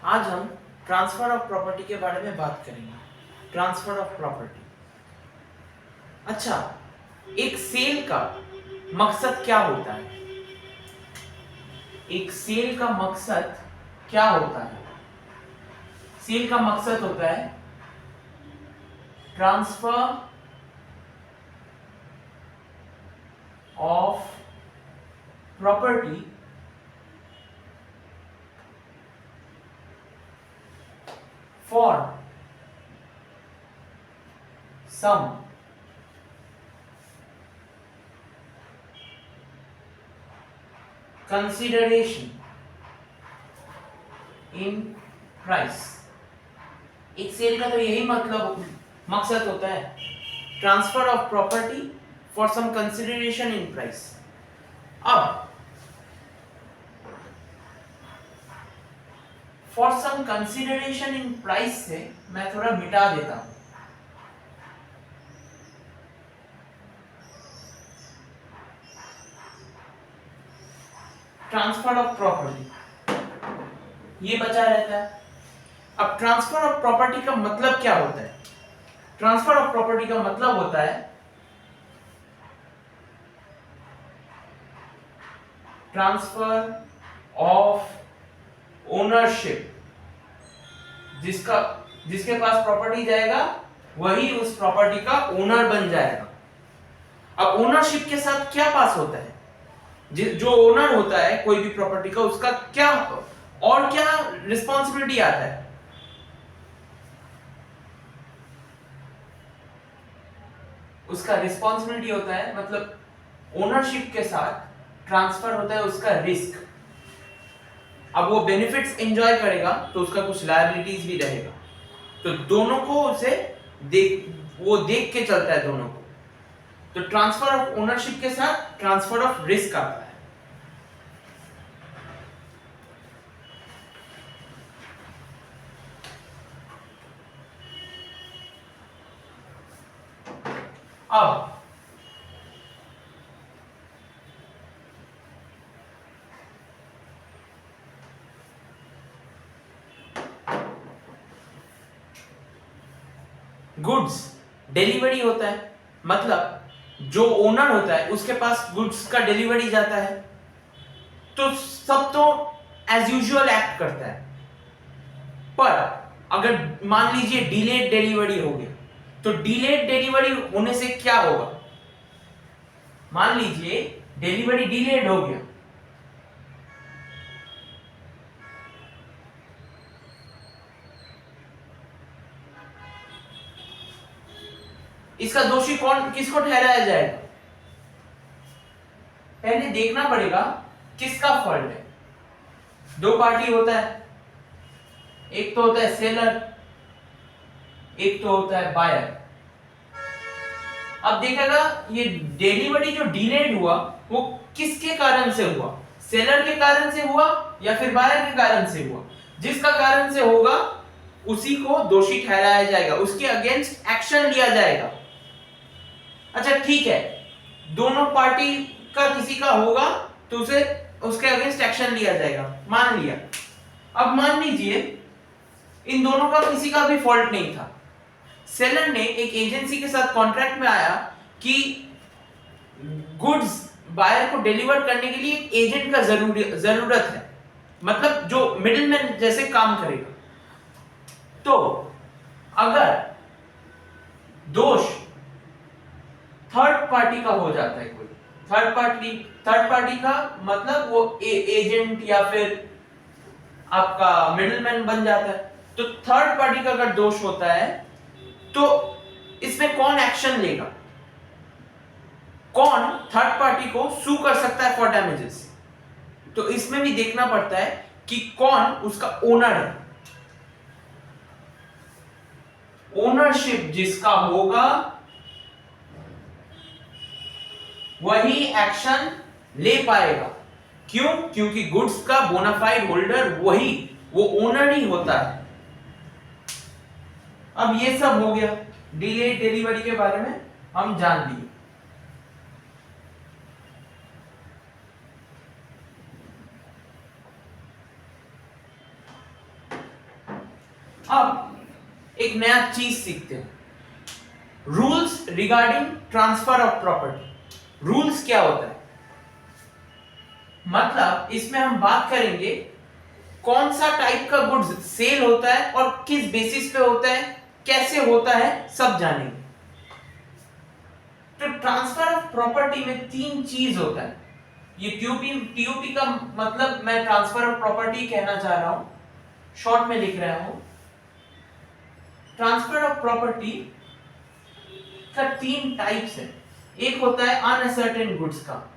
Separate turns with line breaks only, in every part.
आज हम transfer of property के बारे में बात करेंगे। Transfer of property. अच्छा, एक सेल का मकसद क्या होता है? एक सेल का मकसद क्या होता है? सेल का मकसद होता है transfer of property for some consideration in price. एक सेल का तो यही मतलब मकसद होता है, transfer of property for some consideration in price. अब for some consideration in price से मैं थोड़ा मिटा देता हूं। ट्रांसफर ऑफ प्रॉपर्टी ये बचा रहता है। अब ट्रांसफर ऑफ प्रॉपर्टी का मतलब क्या होता है? ट्रांसफर ऑफ प्रॉपर्टी का मतलब होता है ट्रांसफर ऑफ ओनरशिप। जिसके पास प्रॉपर्टी जाएगा वही उस प्रॉपर्टी का ओनर बन जाएगा। अब ओनरशिप के साथ क्या पास होता है? जो ओनर होता है कोई भी प्रॉपर्टी का, उसका क्या और क्या रिस्पॉन्सिबिलिटी आता है? उसका रिस्पॉन्सिबिलिटी होता है, मतलब ओनरशिप के साथ ट्रांसफर होता है उसका रिस्क। अब वो बेनिफिट्स एंजॉय करेगा तो उसका कुछ लायबिलिटीज भी रहेगा, तो दोनों को उसे देख के चलता है दोनों को। तो ट्रांसफर ऑफ ओनरशिप के साथ ट्रांसफर ऑफ रिस्क आता है। अब गुड्स डिलीवरी होता है, मतलब जो ओनर होता है उसके पास गुड्स का डिलीवरी जाता है, तो सब तो एज यूजुअल एक्ट करता है। पर अगर मान लीजिए डिलेड डिलीवरी हो गया, तो डिलेड डिलीवरी होने से क्या होगा? मान लीजिए डिलीवरी डिलेड हो गया, इसका दोषी कौन, किसको ठहराया जाएगा? पहले देखना पड़ेगा किसका फॉल्ट है। दो पार्टी होता है, एक तो होता है सेलर, एक तो होता है बायर। अब देखेगा ये डिलीवरी जो डिलेड हुआ वो किसके कारण से हुआ? सेलर के कारण से हुआ या फिर बायर के कारण से हुआ? जिसका कारण से होगा उसी को दोषी ठहराया जाएगा, उसके अगेंस्ट एक्शन लिया जाएगा। अच्छा ठीक है, दोनों पार्टी का किसी का होगा तो उसे उसके अगेंस्ट एक्शन लिया जाएगा, मान लिया। अब मान लीजिए इन दोनों का किसी का भी फॉल्ट नहीं था। सेलर ने एक एजेंसी के साथ कॉन्ट्रैक्ट में आया कि गुड्स बायर को डिलीवर करने के लिए एजेंट का जरूरत है, मतलब जो मिडिलमैन जैसे काम करेगा। तो अगर दोष थर्ड पार्टी का हो जाता है, कोई थर्ड पार्टी का मतलब वो एजेंट या फिर आपका मिडिलमैन बन जाता है, तो थर्ड पार्टी का अगर दोष होता है तो इसमें कौन एक्शन लेगा? कौन थर्ड पार्टी को सू कर सकता है फॉर डैमेजेस? तो इसमें भी देखना पड़ता है कि कौन उसका ओनर है। ओनरशिप जिसका होगा वही एक्शन ले पाएगा। क्यों? क्योंकि गुड्स का बोनाफाइड होल्डर वही, वो ओनर ही होता है। अब ये सब हो गया, डिले डिलीवरी के बारे में हम जान लिए। अब एक नया चीज सीखते हैं, rules regarding transfer of property. Rules क्या होता है, मतलब इसमें हम बात करेंगे कौन सा टाइप का गुड्स सेल होता है और किस बेसिस पे होता है, कैसे होता है, सब जानेंगे। तो ट्रांसफर ऑफ प्रॉपर्टी में तीन चीज होता है। ये टीओपी का मतलब मैं ट्रांसफर ऑफ प्रॉपर्टी कहना चाह रहा हूं, शॉर्ट में लिख रहा हूं। ट्रांसफर ऑफ प्रॉपर्टी का तीन टाइप्स है। एक होता है अनअसर्टेन गुड्स का,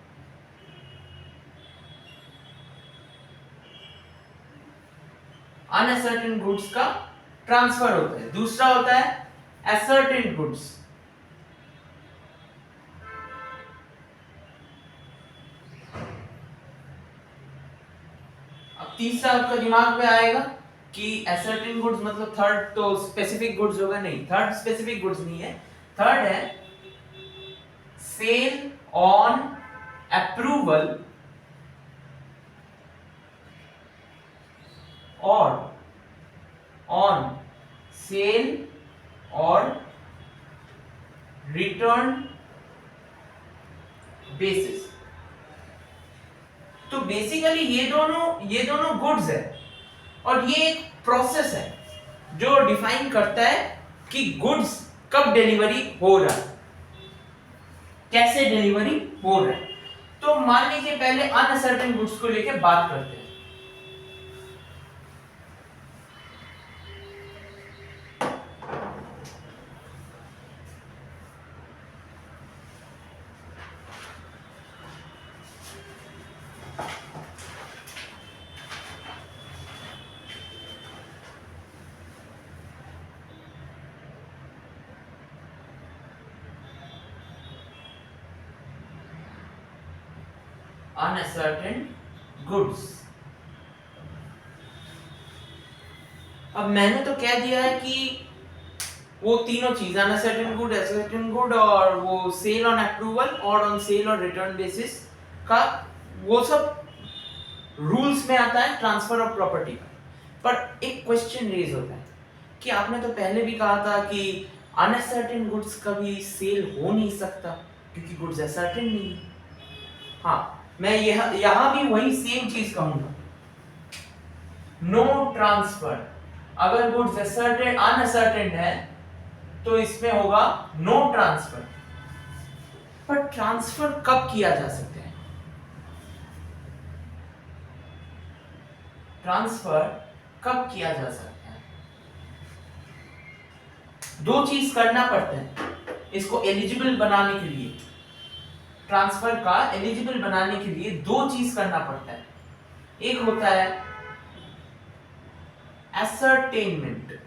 अनअसर्टेन गुड्स का ट्रांसफर होता है। दूसरा होता है असर्टेन गुड्स, अब तीसरा आपका दिमाग में आएगा कि असर्टेन गुड्स मतलब थर्ड तो स्पेसिफिक गुड्स होगा, नहीं, थर्ड स्पेसिफिक गुड्स नहीं है। थर्ड है सेल ऑन अप्रूवल और ऑन सेल और रिटर्न बेसिस। तो बेसिकली ये दोनों गुड्स है और ये एक प्रोसेस है जो डिफाइन करता है कि गुड्स कब डिलीवरी हो रहा है, कैसे डिलीवरी हो रहा है। तो मान लीजिए पहले अनसर्टेन गुड्स को लेकर बात करते हैं। अनसर्टेन गुड्स, अब मैंने तो कह दिया है कि वो तीनों चीज अनसर्टेन गुड, असर्टेन गुड और वो सेल ऑन अप्रूवल और ऑन सेल और रिटर्न बेसिस का, वो सब रूल्स में आता है ट्रांसफर ऑफ प्रॉपर्टी का। पर एक क्वेश्चन रेज होता है कि आपने तो पहले भी कहा था कि अनसर्टेन गुड्स कभी सेल हो नहीं सकता क्योंकि गुड्स असर्टेन नहीं है। हाँ, मैं यहां भी वही सेम चीज कहूंगा, नो ट्रांसफर। अगर गुड्स असर्टेन अनअसर्टेन है तो इसमें होगा नो ट्रांसफर। पर ट्रांसफर कब किया जा सकता है? ट्रांसफर कब किया जा सकता है? दो चीज करना पड़ता है इसको एलिजिबल बनाने के लिए। ट्रांसफर का एलिजिबल बनाने के लिए दो चीज करना पड़ता है। एक होता है असर्टेनमेंट,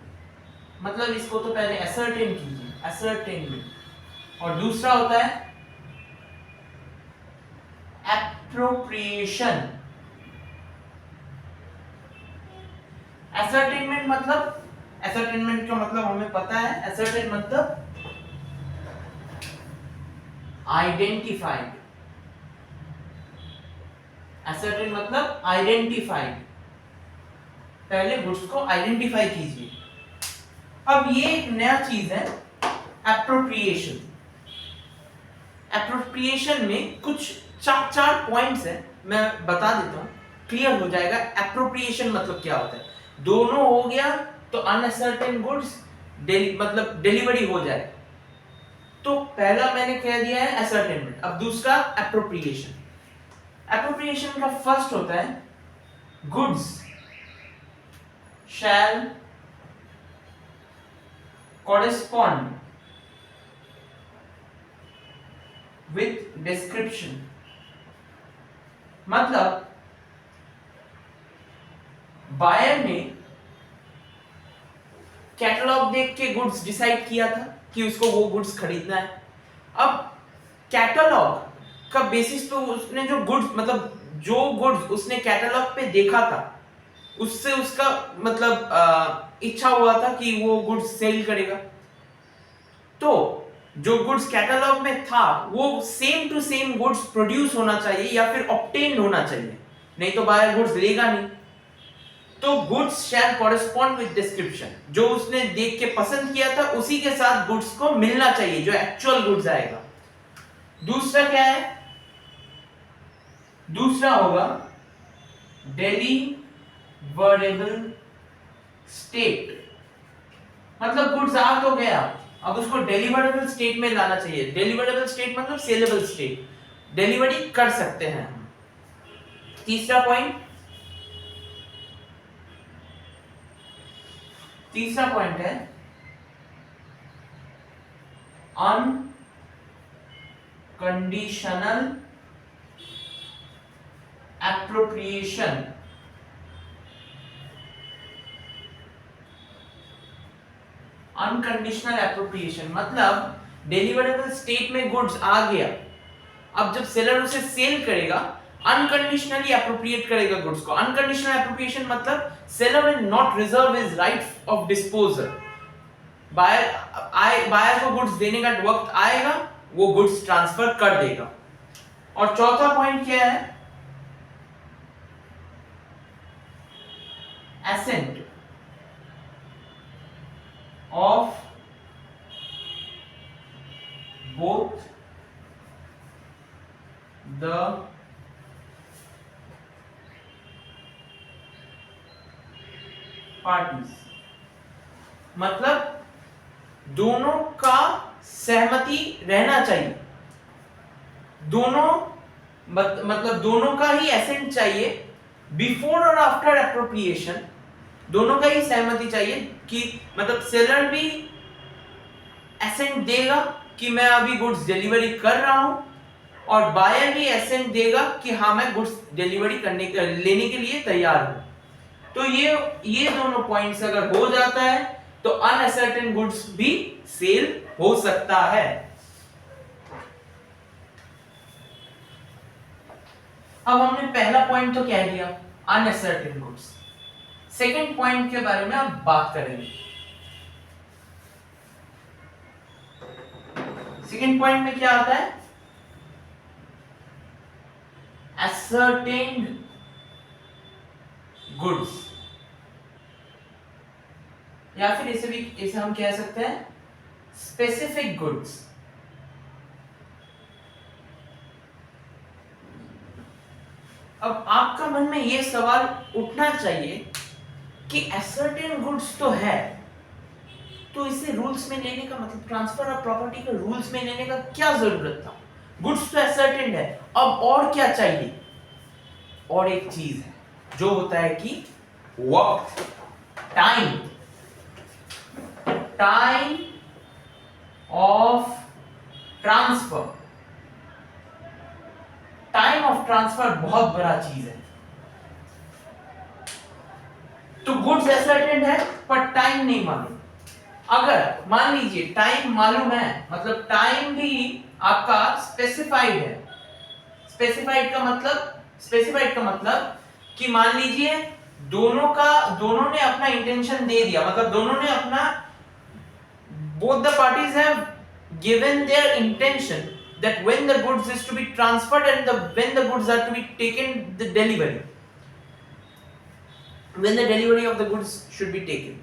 मतलब इसको तो पहले असर्टेन कीजिए, असर्टेनमेंट। और दूसरा होता है एप्रोप्रिएशन। असर्टेनमेंट मतलब, असर्टेनमेंट का मतलब हमें पता है, असर्टेन मतलब आइडेंटिफाइड, असर्टेन मतलब आइडेंटिफाइड। पहले गुड्स को आइडेंटिफाई कीजिए। अब ये एक नया चीज है एप्रोप्रिएशन। एप्रोप्रिएशन में कुछ चार पॉइंट्स है, मैं बता देता हूं, क्लियर हो जाएगा एप्रोप्रिएशन मतलब क्या होता है। दोनों हो गया तो अनसर्टेन गुड्स मतलब डिलीवरी हो जाए। तो पहला मैंने कह दिया है असर्टेनमेंट, अब दूसरा एप्रोप्रिएशन। एप्रोप्रिएशन का फर्स्ट होता है goods shall correspond with description। मतलब बायर ने कैटलॉग देख के गुड्स डिसाइड किया था कि उसको वो गुड्स खरीदना है। अब कैटलॉग का बेसिस पे उसने जो गुड्स मतलब जो गुड्स उसने कैटलॉग पे देखा था उससे उसका मतलब इच्छा हुआ था कि वो गुड्स सेल करेगा। तो जो गुड्स कैटलॉग में था वो same to same goods produce होना चाहिए या फिर ऑब्टेन होना चाहिए, नहीं तो बायर गुड्स लेगा नहीं। तो goods shall correspond with description, जो उसने देख के पसंद किया था उसी के साथ गुड्स को मिलना चाहिए, जो एक्चुअल गुड्स आएगा। दूसरा क्या है, दूसरा होगा डिलीवरेबल स्टेट, मतलब गुड्स आ तो गया, अब उसको डिलीवरेबल स्टेट में लाना चाहिए। डिलीवरेबल स्टेट मतलब सेलेबल स्टेट, डिलीवरी कर सकते हैं हम। तीसरा पॉइंट है अनकंडीशनल एप्रोप्रिएशन। अनकंडीशनल एप्रोप्रिएशन मतलब डिलीवरेबल स्टेट में गुड्स आ गया, अब जब सेलर उसे सेल करेगा अनकंडीशनली एप्रोप्रिएट करेगा गुड्स को। अनकंडीशनल एप्रोप्रिएशन मतलब seller will not reserve his right of disposal, buyer को गुड्स देने का वक्त आएगा, वो गुड्स ट्रांसफर कर देगा। और चौथा पॉइंट क्या है, ascent of both the parties, मतलब दोनों का सहमति रहना चाहिए, दोनों मतलब दोनों का ही एसेंट चाहिए, बिफोर और आफ्टर एप्रोप्रिएशन दोनों का ही सहमति चाहिए कि मतलब सेलर भी एसेंट देगा कि मैं अभी गुड्स डिलीवरी कर रहा हूं, और बायर भी एसेंट देगा कि हाँ मैं गुड्स डिलीवरी लेने के लिए तैयार हूं। तो ये दोनों पॉइंट्स अगर हो जाता है तो अनअसर्टेन गुड्स भी सेल हो सकता है। अब हमने पहला पॉइंट तो क्या दिया, अनअसर्टेन गुड्स। सेकंड पॉइंट के बारे में अब बात करेंगे। सेकंड पॉइंट में क्या आता है, ascertained गुड्स, या फिर इसे हम कह सकते हैं स्पेसिफिक गुड्स। अब आपका मन में यह सवाल उठना चाहिए कि ascertained गुड्स तो है, तो इसे रूल्स में लेने का मतलब ट्रांसफर ऑफ प्रॉपर्टी के रूल्स में लेने का क्या जरूरत था, गुड्स तो ascertained है, अब और क्या चाहिए। और एक चीज है जो होता है कि वक्त, time of transfer. Time of transfer बहुत बड़ा चीज है। तो गुड्स ascertained है पर टाइम नहीं मालूम। अगर मान लीजिए टाइम मालूम है, मतलब टाइम भी आपका स्पेसिफाइड है। स्पेसिफाइड का मतलब कि मान लीजिए दोनों ने अपना इंटेंशन दे दिया, मतलब दोनों ने अपना both the parties have given their intention that when the goods is to be transferred and when the goods are to be taken, the delivery, when the delivery of the goods should be taken।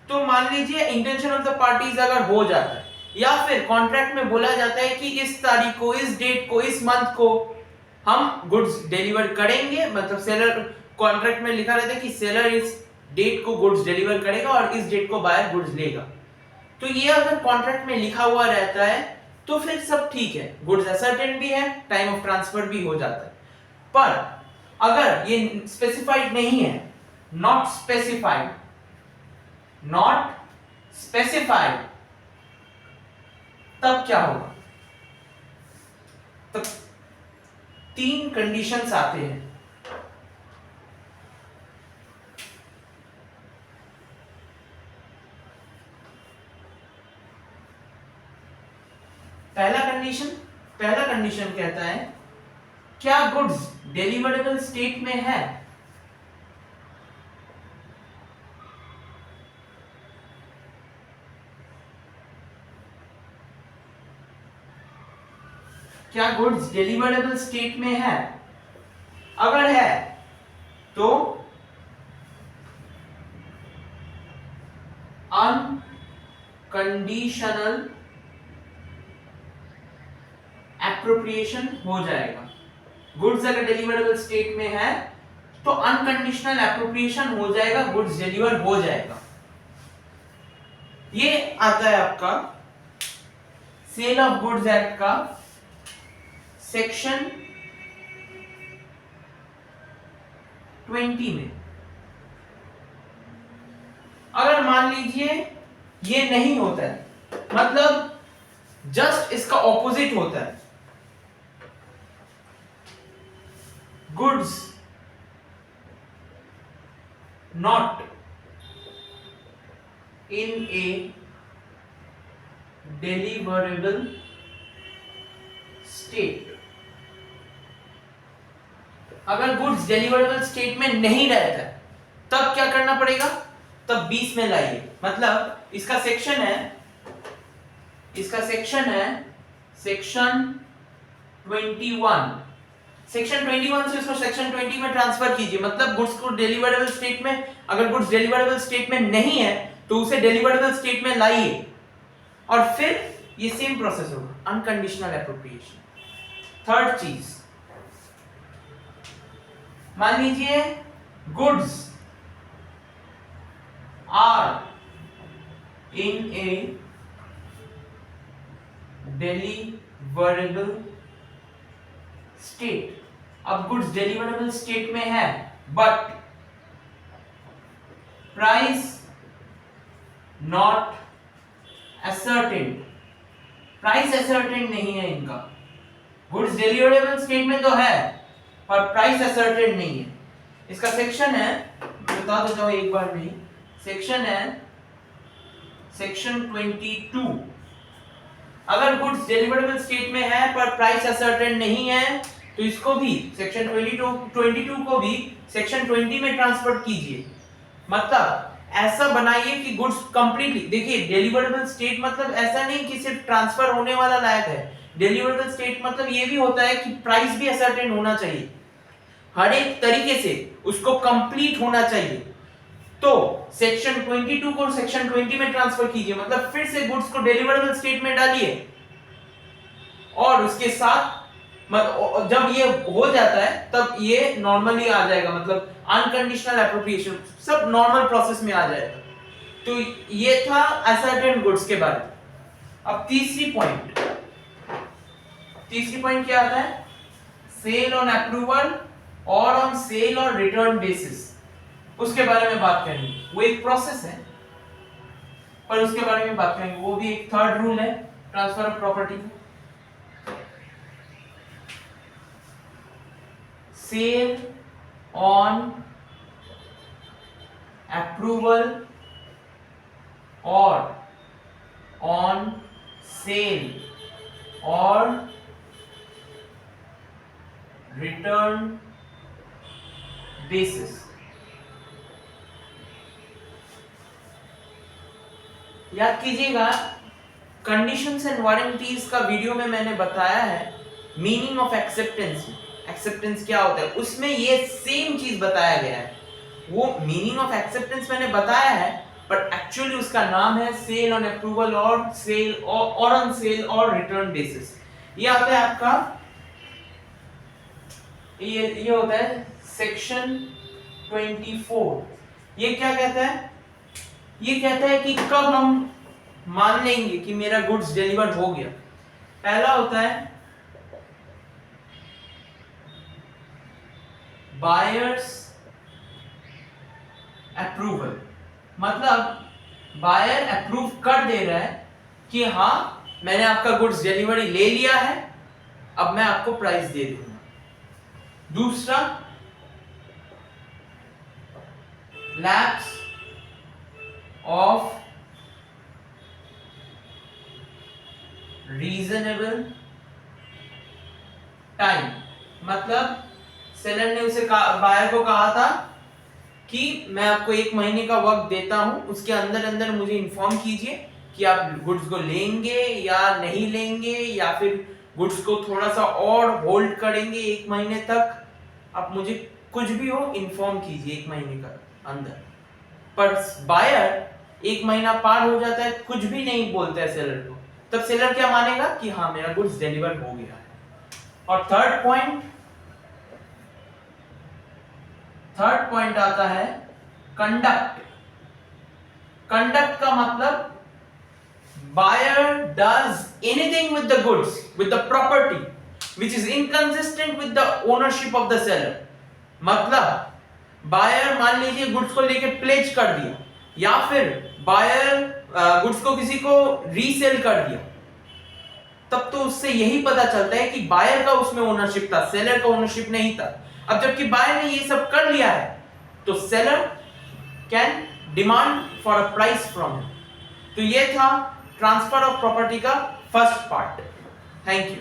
तो मान लीजिए intention of the parties अगर हो जाता है, या फिर contract में बोला जाता है कि इस तारीख को, इस डेट को, इस मंथ को हम गुड्स डिलीवर करेंगे, मतलब सेलर, कॉन्ट्रैक्ट में लिखा रहता है कि सेलर इस डेट को गुड्स डिलीवर करेगा और इस डेट को बायर गुड्स लेगा। तो ये अगर कॉन्ट्रैक्ट में लिखा हुआ रहता है तो फिर सब ठीक है, गुड्स ascertained भी है, टाइम ऑफ ट्रांसफर भी हो जाता है। पर अगर ये स्पेसिफाइड नहीं है, नॉट स्पेसिफाइड, तब क्या होगा, तब 3 कंडीशंस आते हैं। पहला कंडीशन कहता है क्या गुड्स डिलीवरेबल स्टेट में है, क्या गुड्स डिलीवरेबल स्टेट में है। अगर है तो अनकंडीशनल एप्रोप्रिएशन हो जाएगा। गुड्स अगर डिलीवरेबल स्टेट में है तो अनकंडीशनल एप्रोप्रिएशन हो जाएगा, गुड्स डिलीवर हो जाएगा। ये आता है आपका सेल ऑफ गुड्स एक्ट का सेक्शन 20 में। अगर मान लीजिए ये नहीं होता है, मतलब जस्ट इसका ऑपोजिट होता है, goods not in a deliverable state, अगर गुड्स डिलीवरेबल स्टेट में नहीं रहता है तब क्या करना पड़ेगा, तब 20 में लाइए। मतलब इसका सेक्शन है सेक्शन 21, सेक्शन 21 से इसको सेक्शन 20 में ट्रांसफर कीजिए। मतलब गुड्स को डिलीवरेबल स्टेट में, अगर गुड्स डिलीवरेबल स्टेट में नहीं है तो उसे डिलीवरेबल स्टेट में लाइए और फिर ये सेम प्रोसेस होगा, अनकंडीशनल एप्रोप्रिएशन। थर्ड चीज, मान लीजिए goods are in a deliverable state. अब गुड्स डिलीवरेबल स्टेट में है but price not ascertained, price ascertained नहीं है इनका। गुड्स डिलीवरेबल स्टेट में तो है पर प्राइस असर्टेन्ड नहीं है। इसका सेक्शन है, बता देता हूं एक बार में, सेक्शन है सेक्शन 22। अगर गुड्स डिलीवरेबल स्टेट में है पर प्राइस असर्टेन्ड नहीं है तो इसको भी सेक्शन 22 को भी सेक्शन 20 में ट्रांसफर कीजिए। मतलब ऐसा बनाइए कि गुड्स कंप्लीटली, देखिए डिलीवरेबल स्टेट मतलब ऐसा नहीं कि सिर्फ ट्रांसफर होने वाला लायक है। डिलीवरेबल स्टेट मतलब ये भी होता है कि प्राइस भी असर्टेन होना चाहिए, हर एक तरीके से उसको कंप्लीट होना चाहिए। तो सेक्शन 22 को सेक्शन 20 में ट्रांसफर कीजिए, मतलब फिर से गुड्स को डिलीवरेबल स्टेट में डालिए और उसके साथ जब ये हो जाता है तब ये नॉर्मली आ जाएगा, मतलब अनकंडीशनल एप्रोप्रिएशन सब नॉर्मल प्रोसेस में आ जाएगा। तो ये था असर्टेन गुड्स के बारे में। अब तीसरी पॉइंट क्या आता है, सेल ऑन अप्रूवल और ऑन सेल और रिटर्न बेसिस, उसके बारे में बात करेंगे। वो एक प्रोसेस है पर उसके बारे में बात करेंगे, वो भी एक थर्ड रूल है transfer of property. Sale on approval और ऑन सेल और रिटर्न बेसिस। याद कीजिएगा, कंडीशंस एंड वारंटीज का वीडियो में मैंने बताया है मीनिंग ऑफ एक्सेप्टेंस, एक्सेप्टेंस क्या होता है, उसमें ये सेम चीज बताया गया है। वो मीनिंग ऑफ एक्सेप्टेंस मैंने बताया है बट एक्चुअली उसका नाम है सेल ऑन अप्रूवल और सेल और ऑन सेल और रिटर्न बेसिस। ये आता है आपका, ये होता है सेक्शन 24। ये क्या कहता है, ये कहता है कि कब हम मान लेंगे कि मेरा गुड्स डिलीवर हो गया। पहला होता है बायर्स अप्रूवल, मतलब बायर अप्रूव कर दे रहा है कि हाँ मैंने आपका गुड्स डिलीवरी ले लिया है, अब मैं आपको प्राइस दे दूंगा। दूसरा लैप्स ऑफ रीजनेबल टाइम, मतलब सेलर ने उसे बायर को कहा था कि मैं आपको 1 महीने का वक्त देता हूं, उसके अंदर अंदर मुझे इन्फॉर्म कीजिए कि आप गुड्स को लेंगे या नहीं लेंगे, या फिर गुड्स को थोड़ा सा और होल्ड करेंगे 1 महीने तक। आप मुझे कुछ भी हो इन्फॉर्म कीजिए 1 महीने का अंदर। पर बायर 1 महीना पार हो जाता है, कुछ भी नहीं बोलता है सेलर को, तब सेलर क्या मानेगा कि हाँ मेरा गुड्स डिलीवर हो गया है। और थर्ड पॉइंट आता है कंडक्ट। कंडक्ट का मतलब buyer does anything with the goods, with the property which is inconsistent with the ownership of the seller। मतलब बायर मान लीजिए गुड्स को लेके प्लेज कर दिया, या फिर बायर गुड्स को किसी को रीसेल कर दिया, तब तो उससे यही पता चलता है कि बायर का उसमें ओनरशिप था, सेलर का ओनरशिप नहीं था। अब जबकि बायर ने ये सब कर लिया है तो seller can demand for a price from him. तो ये था ट्रांसफर ऑफ प्रॉपर्टी का फर्स्ट पार्ट। Thank you.